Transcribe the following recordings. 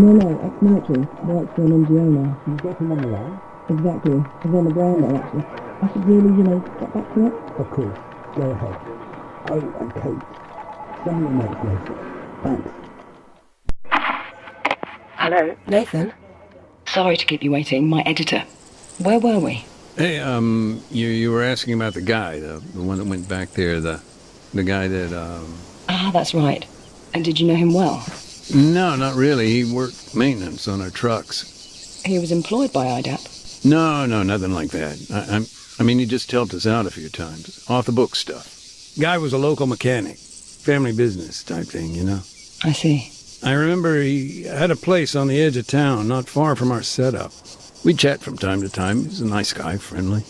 No, ex-military. Works for an NGO now. You've got him on the line? Exactly. He's on the ground there, actually. I should really, get back to it. Of course. Go ahead. Oh, and Kate, send me a note later. Thanks. Hello, Nathan? Sorry to keep you waiting. My editor. Where were we? Hey, you were asking about the guy, the one that went back there, the guy that, Ah, that's right. And did you know him well? No, not really. He worked maintenance on our trucks. He was employed by IDAP? No, nothing like that. I mean, he just helped us out a few times. Off-the-book stuff. Guy was a local mechanic. Family business type thing, you know? I see. I remember he had a place on the edge of town, not far from our setup. We'd chat from time to time. He's a nice guy, friendly.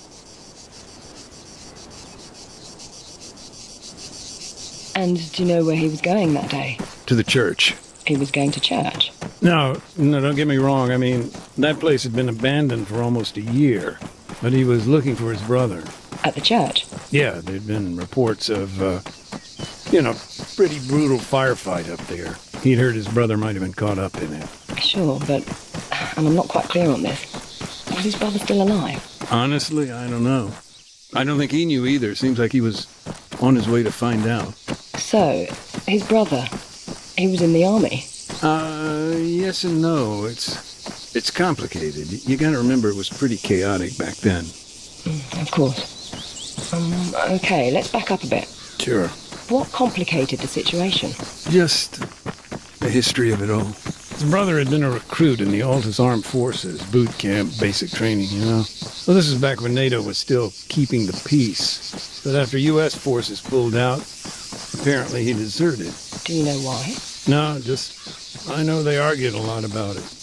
And do you know where he was going that day? To the church. He was going to church? No, don't get me wrong. I mean, that place had been abandoned for almost a year. But he was looking for his brother. At the church? Yeah, there'd been reports of, pretty brutal firefight up there. He'd heard his brother might have been caught up in it. Sure, but... And I'm not quite clear on this. Was his brother still alive? Honestly, I don't know. I don't think he knew either. Seems like he was on his way to find out. So, his brother, he was in the army? Yes and no. It's complicated. You gotta remember it was pretty chaotic back then. Of course. Okay, let's back up a bit. Sure. What complicated the situation? Just the history of it all. His brother had been a recruit in the Altus Armed Forces, boot camp, basic training, you know. Well, this is back when NATO was still keeping the peace. But after U.S. forces pulled out, apparently he deserted. Do you know why? No, just... I know they argued a lot about it.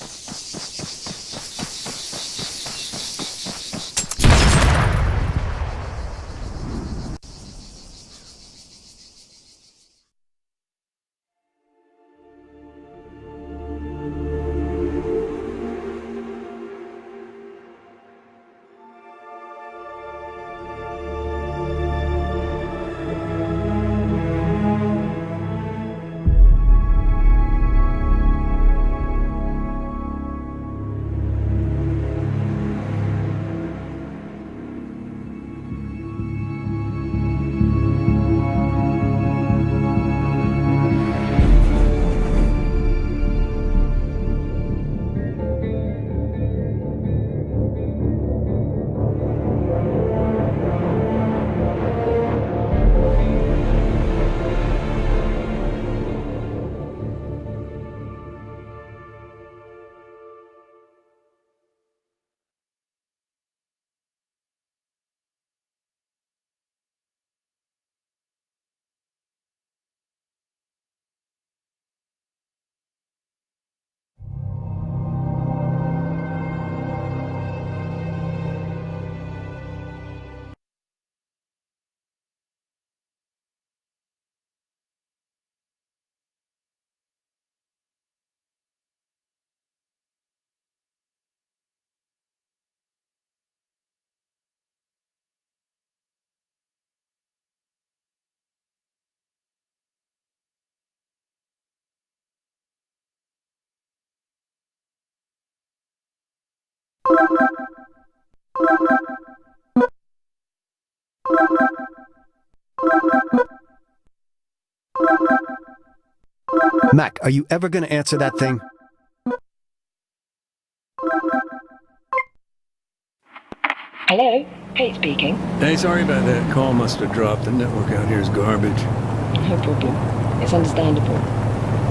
Mac, are you ever going to answer that thing? Hello, Kate speaking. Hey, sorry about that. Call must have dropped. The network out here is garbage. No problem. It's understandable.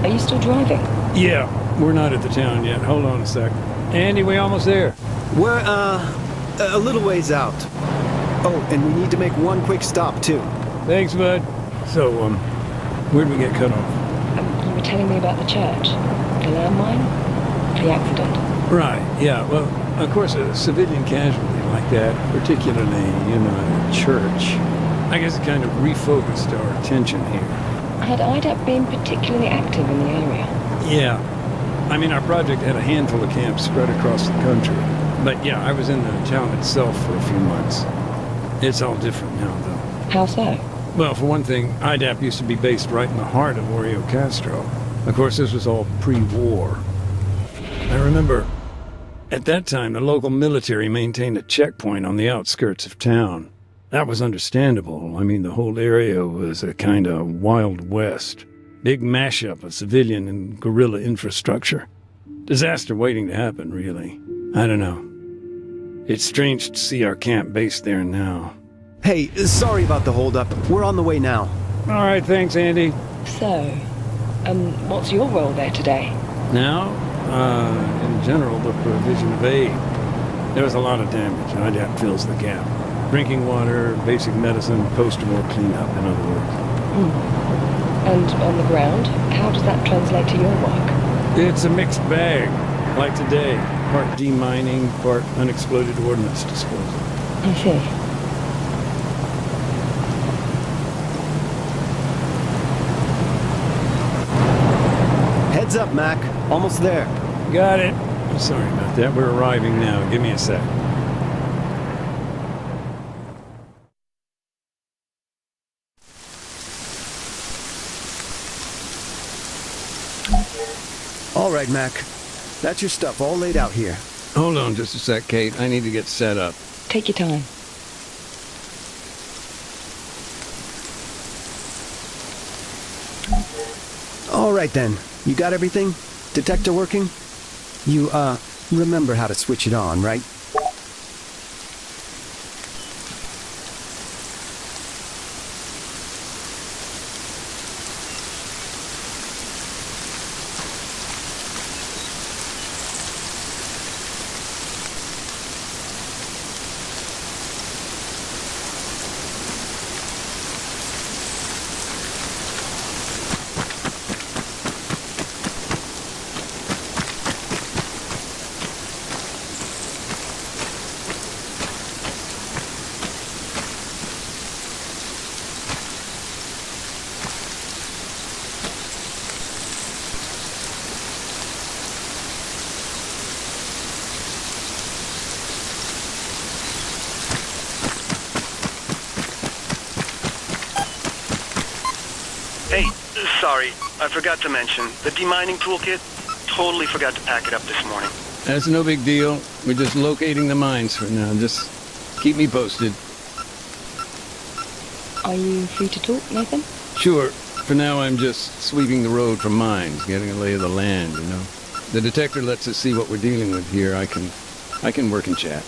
Are you still driving? Yeah, we're not at the town yet. Hold on a sec. Andy, we almost there. We're, a little ways out. Oh, and we need to make one quick stop, too. Thanks, bud. So, where'd we get cut off? You were telling me about the church. The landmine? The accident. Right, yeah. Well, of course, a civilian casualty like that, particularly in a church, I guess it kind of refocused our attention here. Had IDAP been particularly active in the area? Yeah. I mean, our project had a handful of camps spread across the country. But yeah, I was in the town itself for a few months. It's all different now, though. How so? Well, for one thing, IDAP used to be based right in the heart of Oreo Castro. Of course, this was all pre-war. I remember at that time the local military maintained a checkpoint on the outskirts of town. That was understandable. I mean, the whole area was a kind of Wild West. Big mashup of civilian and guerrilla infrastructure. Disaster waiting to happen, really. I don't know. It's strange to see our camp based there now. Hey, sorry about the holdup. We're on the way now. All right, thanks, Andy. So, what's your role there today? Now, in general, the provision of aid. There was a lot of damage. IDAP fills the gap. Drinking water, basic medicine, post-war cleanup, in other words. And on the ground, how does that translate to your work? It's a mixed bag, like today. Part demining, part unexploded ordnance disposal. I see. Heads up, Mac. Almost there. Got it. Sorry about that. We're arriving now. Give me a sec. All right, Mac. That's your stuff all laid out here. Hold on just a sec, Kate. I need to get set up. Take your time. All right, then. You got everything? Detector working? You, remember how to switch it on, right? Hey, sorry, I forgot to mention, the demining toolkit, totally forgot to pack it up this morning. That's no big deal. We're just locating the mines for now. Just keep me posted. Are you free to talk, Nathan? Sure. For now, I'm just sweeping the road for mines, getting a lay of the land, you know. The detector lets us see what we're dealing with here. I can work and chat.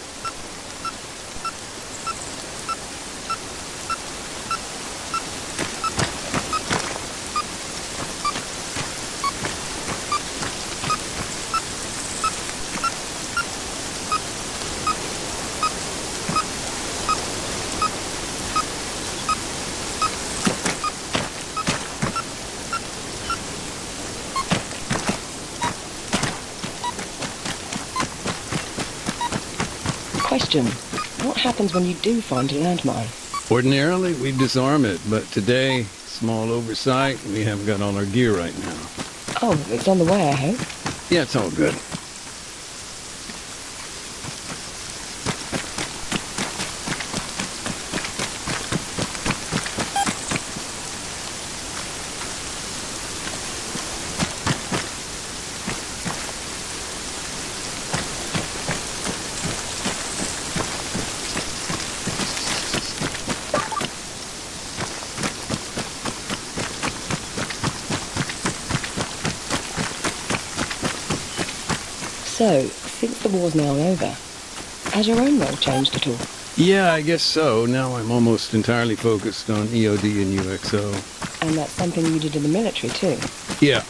Question. What happens when you do find a landmine? Ordinarily, we disarm it, but today, small oversight, we haven't got all our gear right now. Oh, it's on the way, I hope. Yeah, it's all good. So, since the war's now over, has your own role changed at all? Yeah, I guess so. Now I'm almost entirely focused on EOD and UXO. And that's something you did in the military too? Yeah,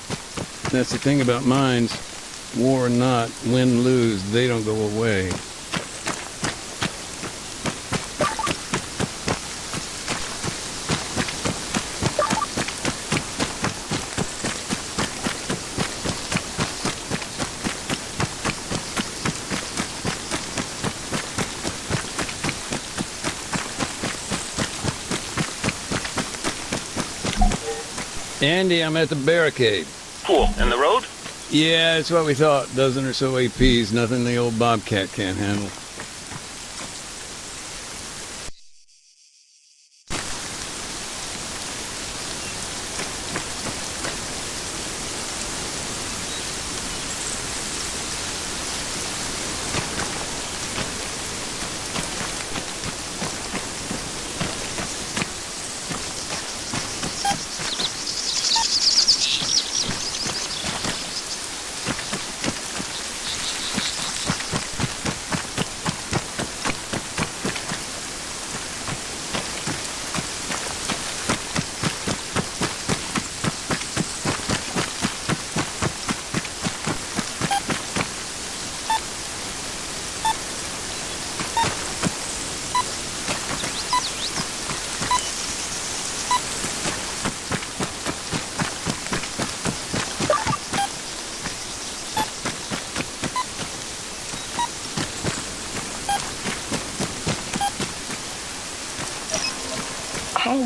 that's the thing about mines. War or not, win, lose, they don't go away. Andy, I'm at the barricade. Cool, and the road? Yeah, it's what we thought. Dozen or so APs, nothing the old Bobcat can't handle.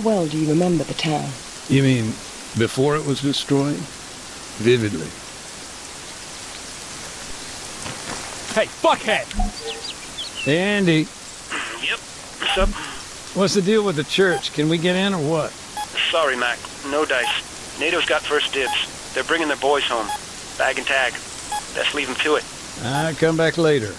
well do you remember the town? You mean before it was destroyed? Vividly. Hey, fuckhead! Hey, Andy, Yep. What's up? what's the deal with the church? Can we get in or what? Sorry, Mac. No dice. NATO's got first dibs. They're bringing their boys home. Bag and tag. Best leave them to it. Come back later.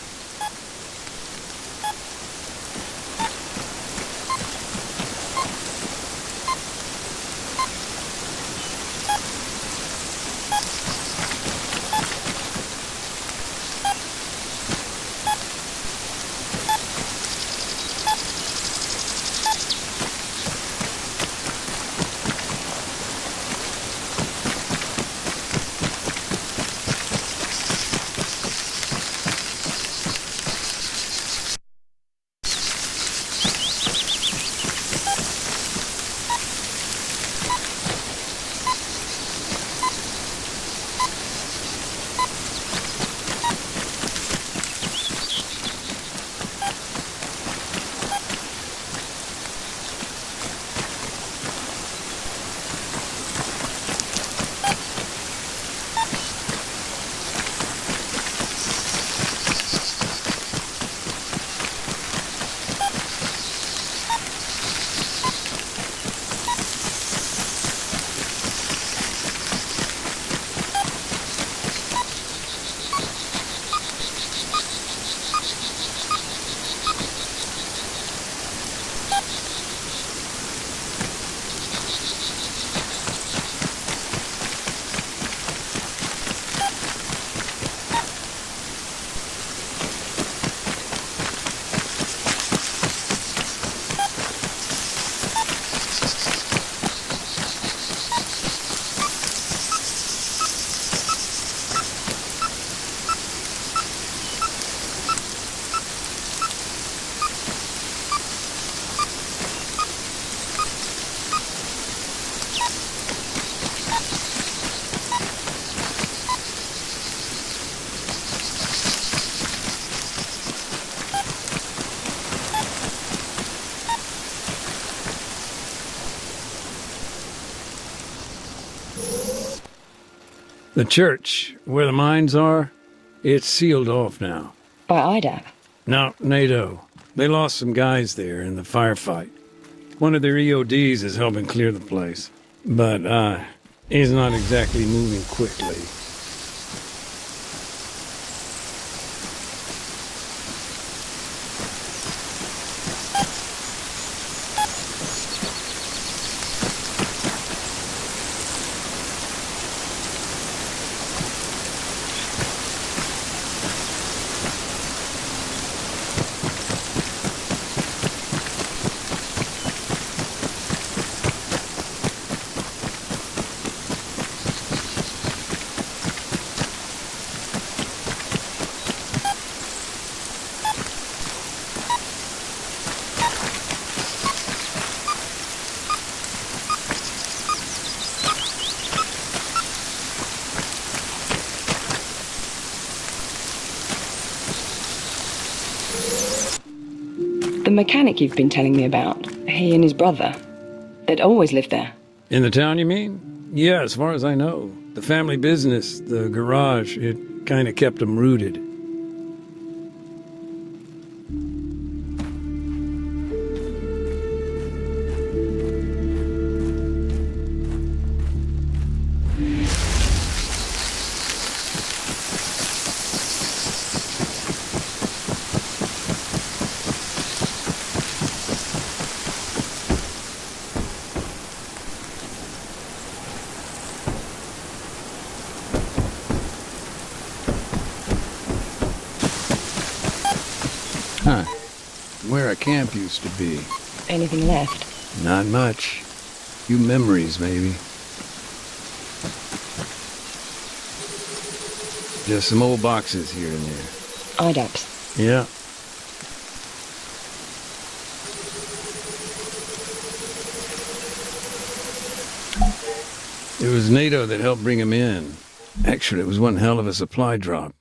The church, where the mines are, it's sealed off now. By IDAP? No, NATO. They lost some guys there in the firefight. One of their EODs is helping clear the place. But, he's not exactly moving quickly. The mechanic you've been telling me about, he and his brother, they'd always lived there. In the town, you mean? Yeah, as far as I know. The family business, the garage, it kind of kept them rooted. Huh. Where a camp used to be. Anything left? Not much. Few memories, maybe. Just some old boxes here and there. IDAPs. Yeah. It was NATO that helped bring him in. Actually, it was one hell of a supply drop.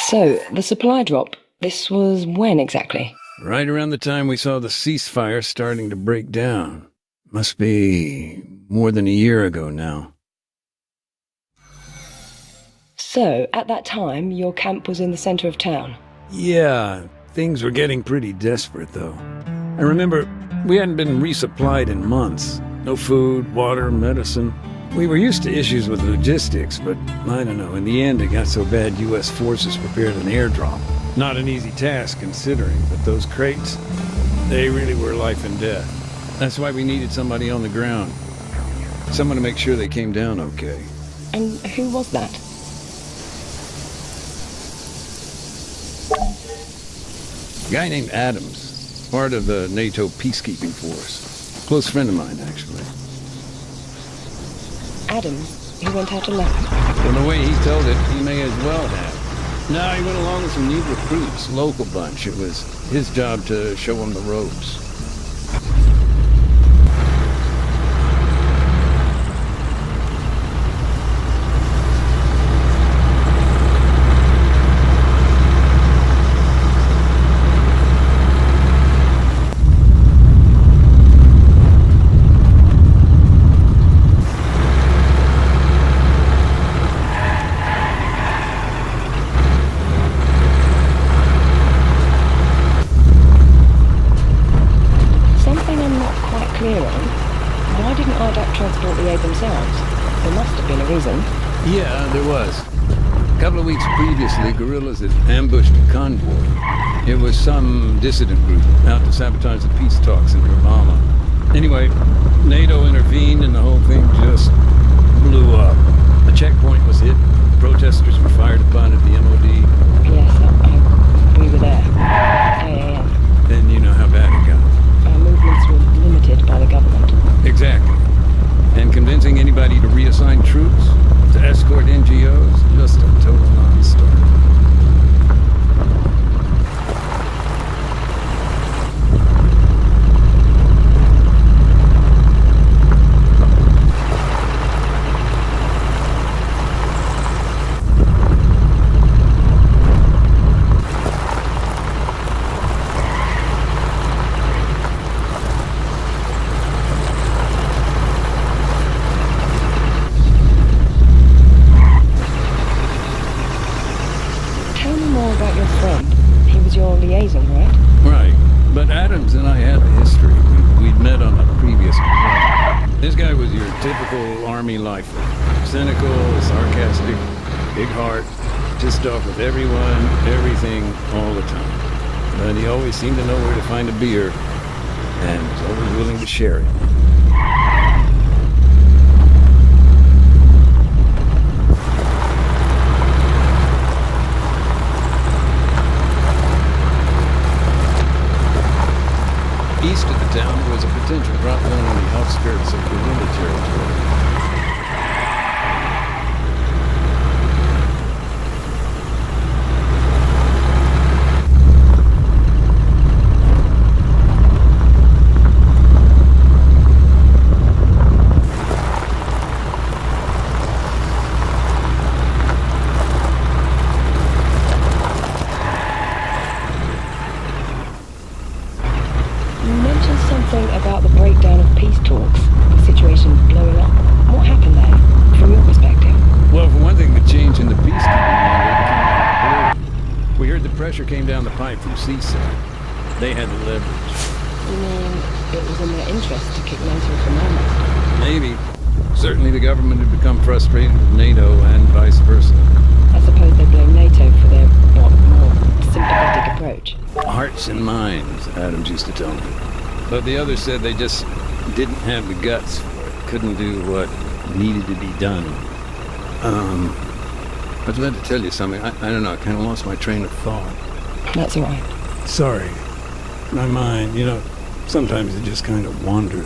So, the supply drop, this was when exactly? Right around the time we saw the ceasefire starting to break down. Must be more than a year ago now. So, at that time, your camp was in the center of town. Yeah, things were getting pretty desperate, though. I remember we hadn't been resupplied in months. No food, water, medicine. We were used to issues with logistics, but I don't know, in the end it got so bad U.S. forces prepared an airdrop. Not an easy task considering, but those crates, they really were life and death. That's why we needed somebody on the ground. Someone to make sure they came down okay. And who was that? A guy named Adams, part of the NATO peacekeeping force. Close friend of mine, actually. Adams, he went out alone. From the way he told it, he may as well have. No, he went along with some new recruits, local bunch. It was his job to show them the ropes. Transport the aid themselves. There must have been a reason. Yeah, there was. A couple of weeks previously, guerrillas had ambushed a convoy. It was some dissident group out to sabotage the peace talks in Arma. Anyway, NATO intervened and the whole thing just blew up. A checkpoint was hit. Protesters were fired upon at the MOD. Yes, we were there. 8 a.m. Then you know how bad it got. Our movements were limited by the government. Exactly. And convincing anybody to reassign troops, to escort NGOs, just a total non-starter. Typical Army lifer. Cynical, sarcastic, big heart, pissed off with everyone, everything, all the time. But he always seemed to know where to find a beer, and was always willing to share it. East of the town was a potential drop down on the outskirts of guerrilla territory. About the breakdown of peace talks, the situation blowing up. What happened there, from your perspective? Well, for one thing, the change in the peacekeeping mandate came out of the blue. We heard the pressure came down the pipe from CSAT. They had the leverage. You mean it was in their interest to kick NATO from Arma? Maybe. Certainly the government had become frustrated with NATO and vice versa. I suppose they blame NATO for their, more sympathetic approach. Hearts and minds, Adams used to tell me. But the others said they just didn't have the guts for it. Couldn't do what needed to be done. I was about to tell you something. I don't know, I kind of lost my train of thought. That's all right. Sorry. My mind, sometimes it just kind of wanders.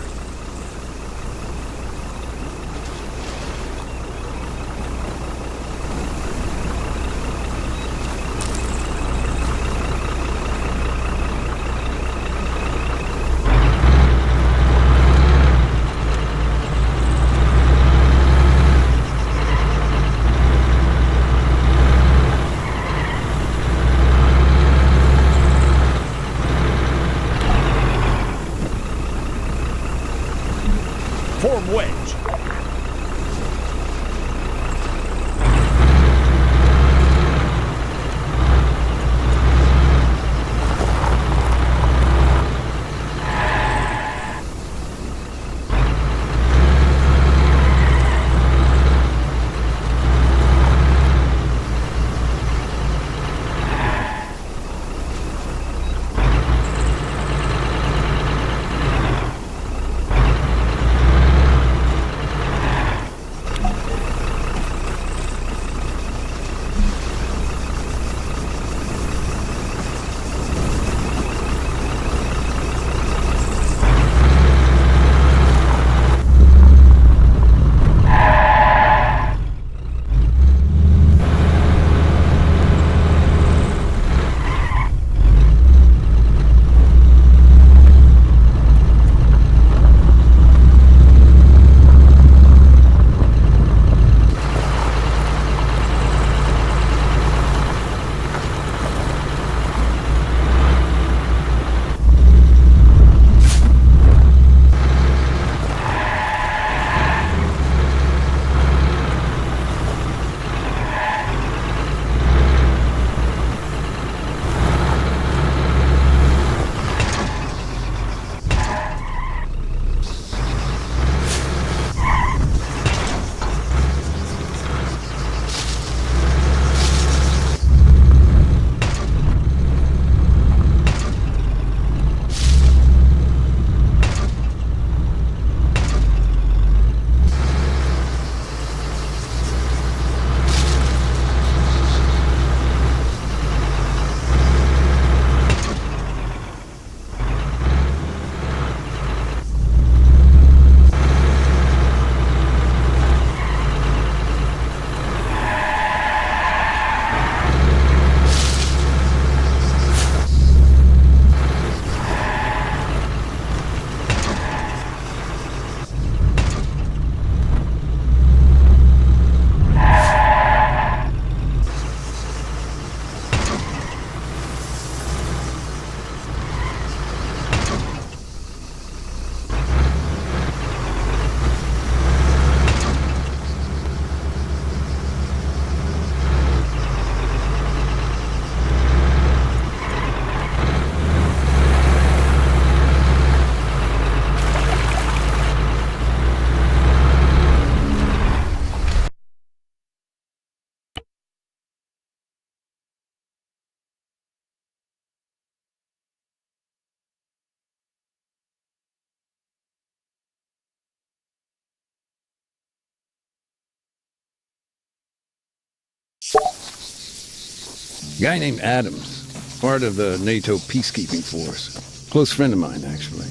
Form wedge. A guy named Adams, part of the NATO peacekeeping force. Close friend of mine, actually.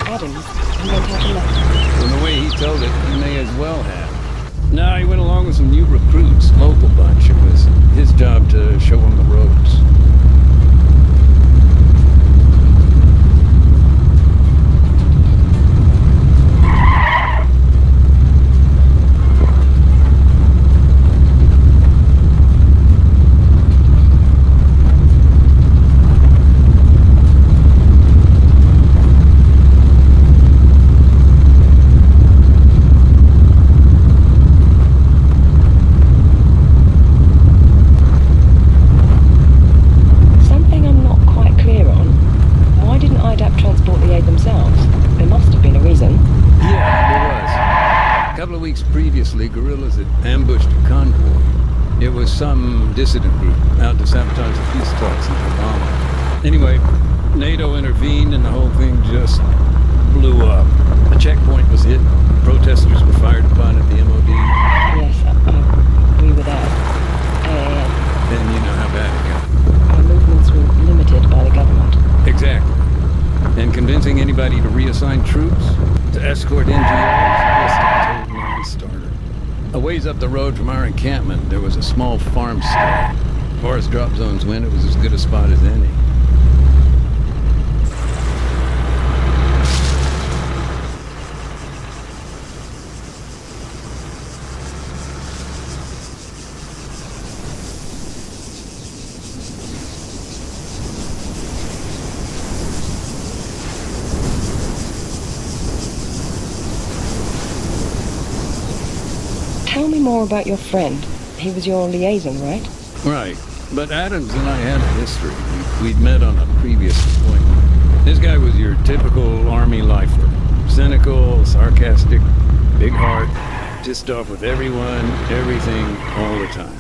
Adams, he went out alone. From the way he told it, he may as well have. No, he went along with some new recruits, local bunch. It was his job to show him the ropes. was some dissident group out to sabotage the peace talks in Obama. Anyway, NATO intervened and the whole thing just blew up. A checkpoint was hit. Protesters were fired upon at the MOD. Yes, I agree with that. Then you know how bad it got. Our movements were limited by the government. Exactly. And convincing anybody to reassign troops, to escort NGOs, just a total non-starter. A ways up the road from our encampment, there was a small farmstead. As far as drop zones went, it was as good a spot as any. Tell me more about your friend. He was your liaison, right? Right. But Adams and I had a history. We'd met on a previous appointment. This guy was your typical Army lifer. Cynical, sarcastic, big heart, pissed off with everyone, everything, all the time.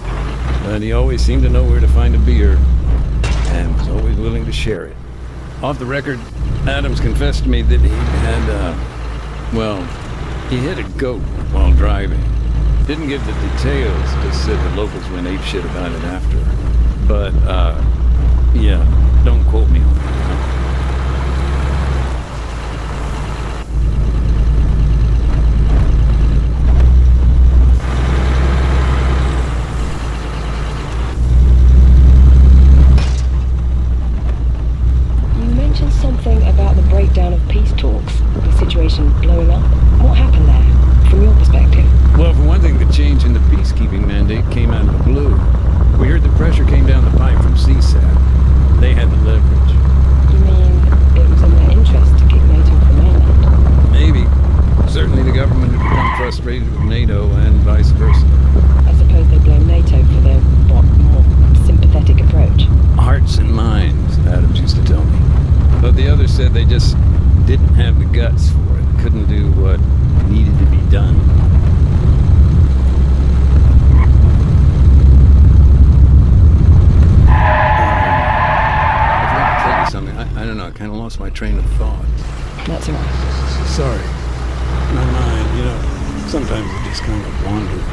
But he always seemed to know where to find a beer, and was always willing to share it. Off the record, Adams confessed to me that he had, he hit a goat while driving. Didn't give the details, just said the locals went apeshit about it after. But, yeah, don't quote me on that. You mentioned something about the breakdown of peace talks, the situation blowing up. What happened there, from your perspective? Well, for one thing, the change in the peacekeeping mandate came out of the blue. We heard the pressure came down the pipe from CSAT. They had the leverage. You mean it was in their interest to kick NATO from mainland? Maybe. Certainly the government had become frustrated with NATO and vice versa. I suppose they blame NATO for their, more sympathetic approach. Hearts and minds, Adams used to tell me. But the others said they just didn't have the guts for it. Couldn't do what needed to be done. I don't know, I kind of lost my train of thought. That's all right. Sorry. My mind, sometimes it just kind of wandered.